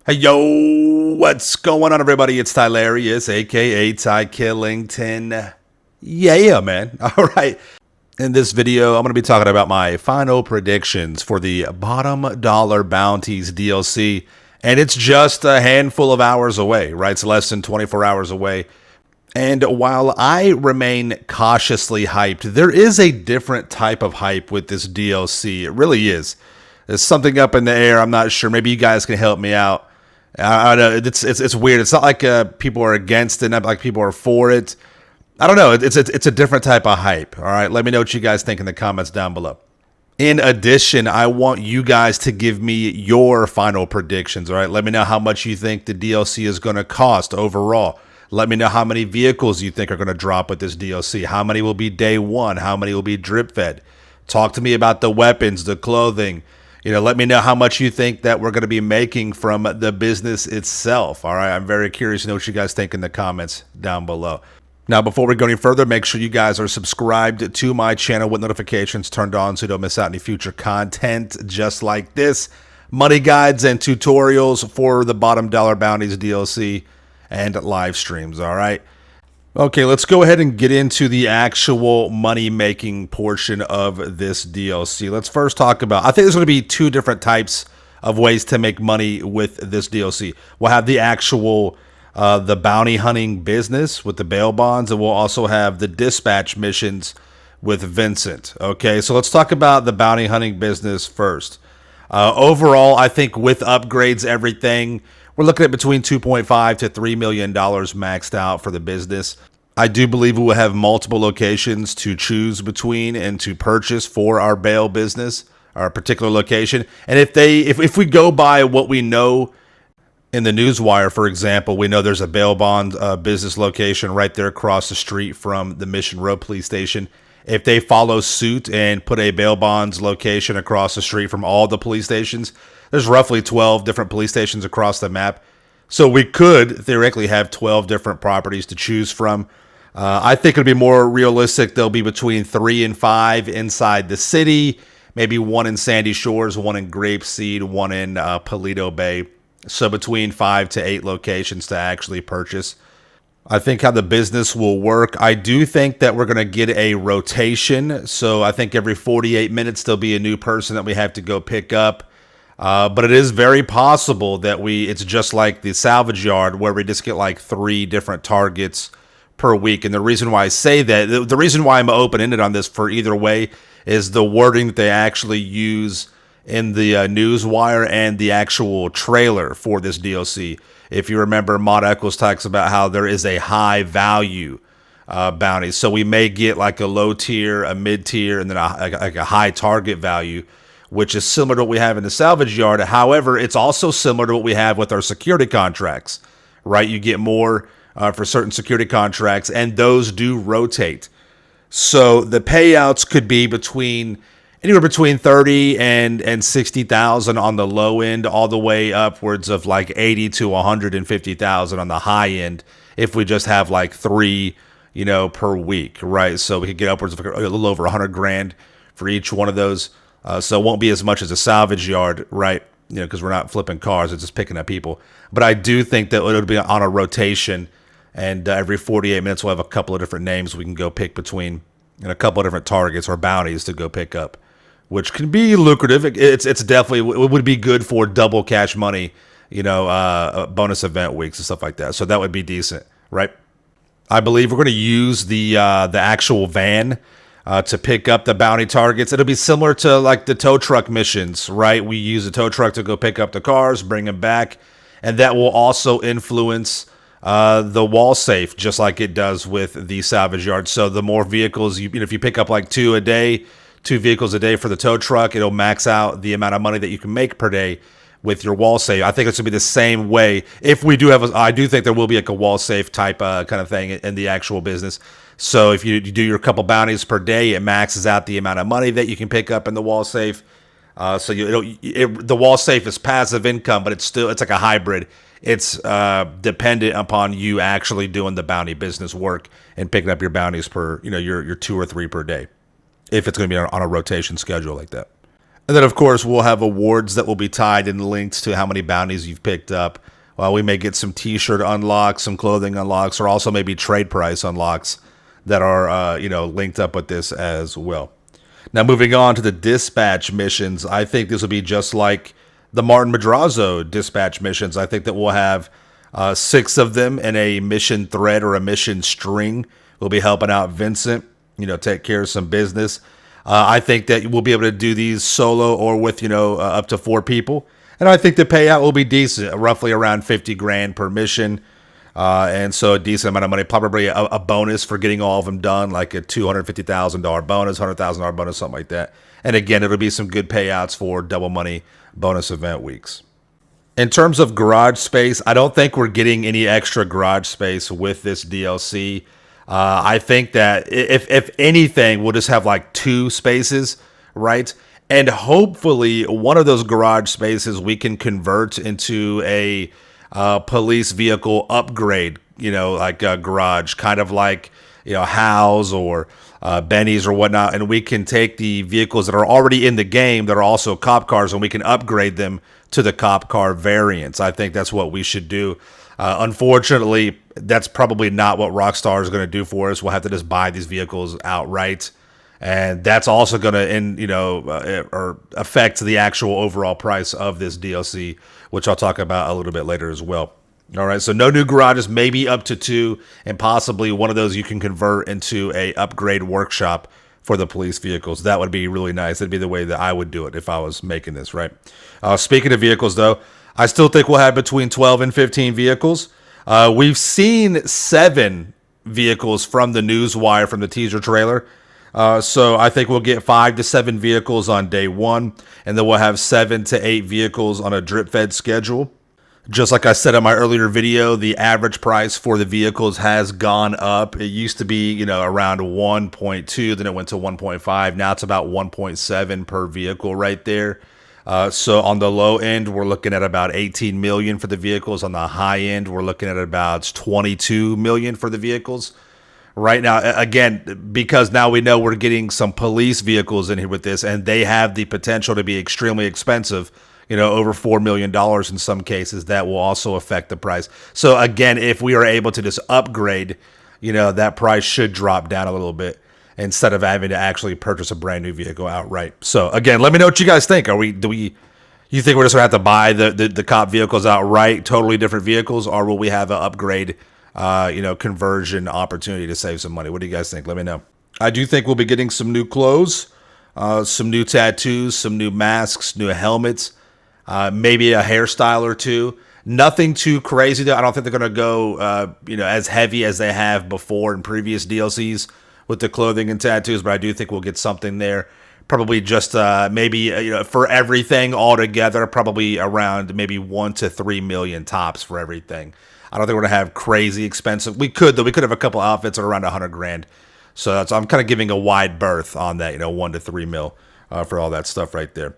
Hey yo, what's going on, everybody? It's Tylarious, aka Ty Killington. Yeah, man. All right. In this video, I'm going to be talking about my final predictions for the Bottom Dollar Bounties DLC, and it's just a handful of hours away, right? It's less than 24 hours away. And while I remain cautiously hyped, there is a different type of hype with this DLC. It really is. There's something up in the air. I'm not sure. Maybe you guys can help me out. I know it's weird. It's not like people are against it, not like people are for it. I don't know. It's a different type of hype. All right, let me know what you guys think in the comments down below. In addition, I want you guys to give me your final predictions. All right, let me know how much you think the DLC is going to cost overall. Let me know how many vehicles you think are going to drop with this DLC. How many will be day one? How many will be drip fed? Talk to me about the weapons, the clothing. Let me know how much you think that we're going to be making from the business itself. All right, I'm very curious to know what you guys think in the comments down below. Now, before we go any further, make sure you guys are subscribed to my channel with notifications turned on so you don't miss out any future content just like this. Money guides and tutorials for the Bottom Dollar Bounties DLC and live streams, all right? Okay, let's go ahead and get into the actual money-making portion of this DLC. Let's first talk about, I think there's going to be two different types of ways to make money with this DLC. We'll have the actual, the bounty hunting business with the bail bonds, and we'll also have the dispatch missions with Vincent. Okay, so let's talk about the bounty hunting business first. Overall, I think with upgrades, everything, we're looking at between $2.5 to $3 million maxed out for the business. I do believe we will have multiple locations to choose between and to purchase for our bail business, our particular location. And if we go by what we know in the newswire, for example, we know there's a bail bond business location right there across the street from the Mission Road Police Station. If they follow suit and put a bail bonds location across the street from all the police stations, there's roughly 12 different police stations across the map. So we could theoretically have 12 different properties to choose from. I think it'll be more realistic. There'll be between 3 and 5 inside the city, maybe 1 in Sandy Shores, 1 in Grapeseed, 1 in Paleto Bay. So between 5 to 8 locations to actually purchase. I think how the business will work, I do think that we're going to get a rotation. So I think every 48 minutes there'll be a new person that we have to go pick up. But it is very possible that it's just like the salvage yard where we just get like 3 different targets per week. And the reason why I say that, the reason why I'm open-ended on this for either way is the wording that they actually use in the newswire and the actual trailer for this DLC. If you remember, Mod Eccles talks about how there is a high value bounty. So we may get like a low tier, a mid tier, and then a high target value, which is similar to what we have in the salvage yard. However, it's also similar to what we have with our security contracts, right? You get more for certain security contracts, and those do rotate. So the payouts could be anywhere between 30 and 60,000 on the low end, all the way upwards of like 80 to 150,000 on the high end. If we just have like 3, per week, right? So we could get upwards of a little over 100 grand for each one of those. So it won't be as much as a salvage yard, right? Because we're not flipping cars, it's just picking up people. But I do think that it'll be on a rotation, and every 48 minutes we'll have a couple of different names we can go pick between, and a couple of different targets or bounties to go pick up, which can be lucrative. It's definitely, it would be good for double cash money, bonus event weeks and stuff like that. So that would be decent, right? I believe we're going to use the actual van to pick up the bounty targets. It'll be similar to like the tow truck missions, right? We use a tow truck to go pick up the cars, bring them back, and that will also influence the wall safe, just like it does with the salvage yard. So the more vehicles, if you pick up like 2 vehicles a day for the tow truck, it'll max out the amount of money that you can make per day with your wall safe. I think it's going to be the same way. If we do have, I do think there will be like a wall safe type kind of thing in the actual business. So if you do your couple bounties per day, it maxes out the amount of money that you can pick up in the wall safe. So the wall safe is passive income, but it's like a hybrid. It's dependent upon you actually doing the bounty business work and picking up your bounties per, your 2 or 3 per day, if it's going to be on a rotation schedule like that. And then, of course, we'll have awards that will be tied and linked to how many bounties you've picked up. Well, we may get some t-shirt unlocks, some clothing unlocks, or also maybe trade price unlocks that are, linked up with this as well. Now, moving on to the dispatch missions, I think this will be just like the Martin Madrazo dispatch missions. I think that we'll have 6 of them in a mission thread or a mission string. We'll be helping out Vincent, take care of some business. I think that we'll be able to do these solo or with, up to 4 people. And I think the payout will be decent, roughly around 50 grand per mission. And so a decent amount of money, probably a bonus for getting all of them done, like a $250,000 bonus, $100,000 bonus, something like that. And again, it'll be some good payouts for double money bonus event weeks. In terms of garage space, I don't think we're getting any extra garage space with this DLC. I think that if anything, we'll just have like 2 spaces, right? And hopefully one of those garage spaces we can convert into a police vehicle upgrade, like a garage, kind of like, Heyooo or Benny's or whatnot. And we can take the vehicles that are already in the game that are also cop cars and we can upgrade them to the cop car variants. I think that's what we should do. Unfortunately, that's probably not what Rockstar is going to do for us. We'll have to just buy these vehicles outright. And that's also going to, or affect the actual overall price of this DLC, which I'll talk about a little bit later as well. All right, so no new garages, maybe up to 2, and possibly one of those you can convert into a upgrade workshop for the police vehicles. That would be really nice. That'd be the way that I would do it if I was making this, right? Speaking of vehicles, though, I still think we'll have between 12 and 15 vehicles. We've seen 7 vehicles from the newswire, from the teaser trailer. So I think we'll get 5 to 7 vehicles on day 1, and then we'll have 7 to 8 vehicles on a drip-fed schedule. Just like I said in my earlier video, the average price for the vehicles has gone up. It used to be, around 1.2, then it went to 1.5. Now it's about 1.7 per vehicle right there. So on the low end, we're looking at about 18 million for the vehicles. On the high end, we're looking at about 22 million for the vehicles. Right now, again, because now we know we're getting some police vehicles in here with this, and they have the potential to be extremely expensive, over $4 million in some cases. That will also affect the price. So again, if we are able to just upgrade, that price should drop down a little bit instead of having to actually purchase a brand new vehicle outright. So again, let me know what you guys think. You think we're just gonna have to buy the cop vehicles outright, totally different vehicles, or will we have an upgrade, conversion opportunity to save some money? What do you guys think? Let me know. I do think we'll be getting some new clothes, some new tattoos, some new masks, new helmets, maybe a hairstyle or 2. Nothing too crazy though. I don't think they're gonna go, as heavy as they have before in previous DLCs with the clothing and tattoos. But I do think we'll get something there. Probably just maybe for everything all together, probably around maybe 1 to 3 million tops for everything. I don't think we're gonna have crazy expensive. We could though. We could have a couple outfits at around 100 grand. So I'm kind of giving a wide berth on that. 1 to 3 mil for all that stuff right there.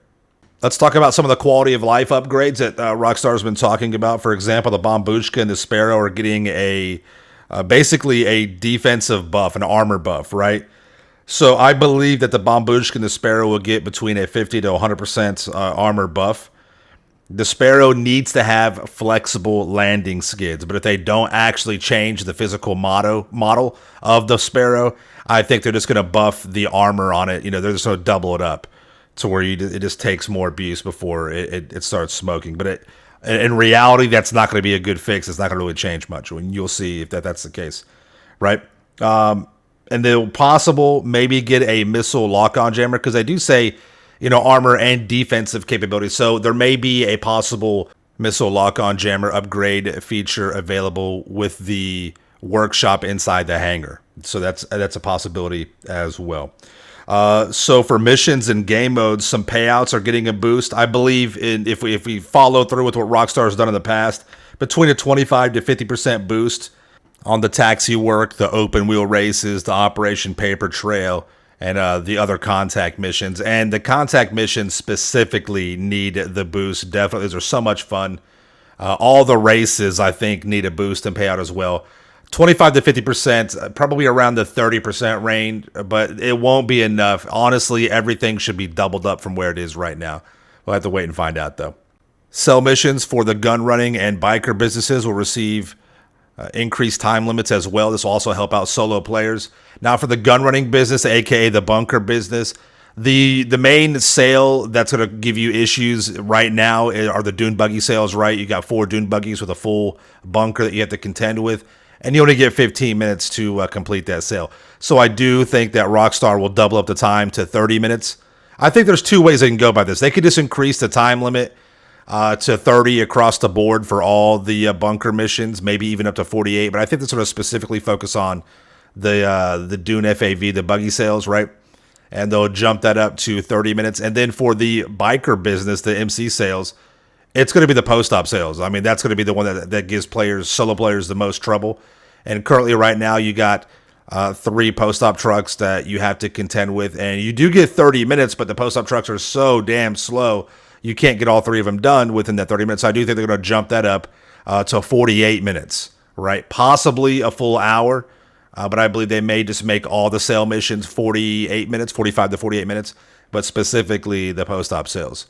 Let's talk about some of the quality of life upgrades that Rockstar's been talking about. For example, the Bombushka and the Sparrow are getting basically a defensive buff, an armor buff, right? So I believe that the Bombushka and the Sparrow will get between a 50 to 100% armor buff. The Sparrow needs to have flexible landing skids, but if they don't actually change the physical model of the Sparrow, I think they're just going to buff the armor on it. They're just going to double it up to where it just takes more abuse before it starts smoking. But in reality, that's not going to be a good fix. It's not going to really change much. You'll see if that's the case, right? And they'll maybe get a missile lock-on jammer, because they do say, armor and defensive capabilities. So there may be a possible missile lock-on jammer upgrade feature available with the workshop inside the hangar. So that's a possibility as well. So for missions and game modes, some payouts are getting a boost. I believe if we follow through with what Rockstar has done in the past, between a 25 to 50% boost on the taxi work, the open wheel races, the Operation Paper Trail, and the other contact missions. And the contact missions specifically need the boost. Definitely, these are so much fun. All the races, I think, need a boost and payout as well. 25 to 50%, probably around the 30% range, but it won't be enough. Honestly, everything should be doubled up from where it is right now. We'll have to wait and find out, though. Sell missions for the gun running and biker businesses will receive increased time limits as well. This will also help out solo players. Now, for the gun running business, aka the bunker business, the main sale that's going to give you issues right now are the dune buggy sales, right? You got 4 dune buggies with a full bunker that you have to contend with, and you only get 15 minutes to complete that sale. So I do think that Rockstar will double up the time to 30 minutes. I think there's 2 ways they can go by this. They could just increase the time limit to 30 across the board for all the bunker missions, maybe even up to 48. But I think they're sort of specifically focus on the Dune FAV, the buggy sales, right? And they'll jump that up to 30 minutes. And then for the biker business, the MC sales, it's going to be the post-op sales. I mean, that's going to be the one that gives players, solo players, the most trouble. And currently right now you got 3 post-op trucks that you have to contend with. And you do get 30 minutes, but the post-op trucks are so damn slow, you can't get all 3 of them done within that 30 minutes. So I do think they're going to jump that up to 48 minutes, right? Possibly a full hour, but I believe they may just make all the sale missions 48 minutes, 45 to 48 minutes, but specifically the post-op sales.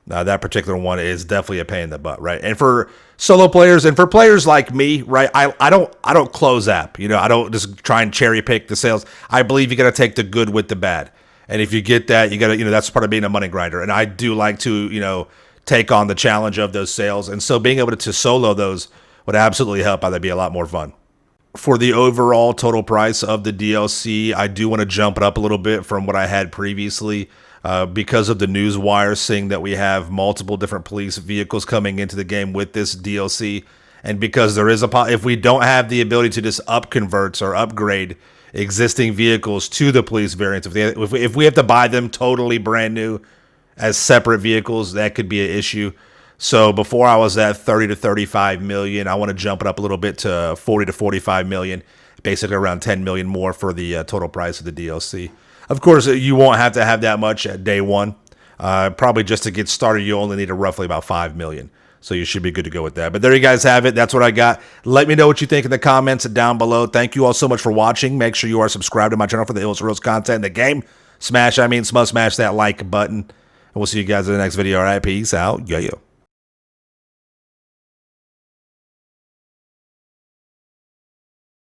That particular one is definitely a pain in the butt, right? And for solo players and for players like me, right? I don't close app. You know, I don't just try and cherry pick the sales. I believe you got to take the good with the bad. And if you get that, you got to, that's part of being a money grinder. And I do like to, take on the challenge of those sales. And so being able to solo those would absolutely help. That'd be a lot more fun. For the overall total price of the DLC, I do want to jump it up a little bit from what I had previously because of the news wire saying that we have multiple different police vehicles coming into the game with this DLC. And because there is if we don't have the ability to just converts or upgrade existing vehicles to the police variants, if we have to buy them totally brand new as separate vehicles, that could be an issue. So before I was at 30 to 35 million, I want to jump it up a little bit to 40 to 45 million, basically around 10 million more for the total price of the DLC. Of course, you won't have to have that much at day one. Probably just to get started, you only need roughly about 5 million. So you should be good to go with that. But there you guys have it. That's what I got. Let me know what you think in the comments down below. Thank you all so much for watching. Make sure you are subscribed to my channel for the illest reels content in the game. Smash that like button. And we'll see you guys in the next video. All right, peace out. Yeah.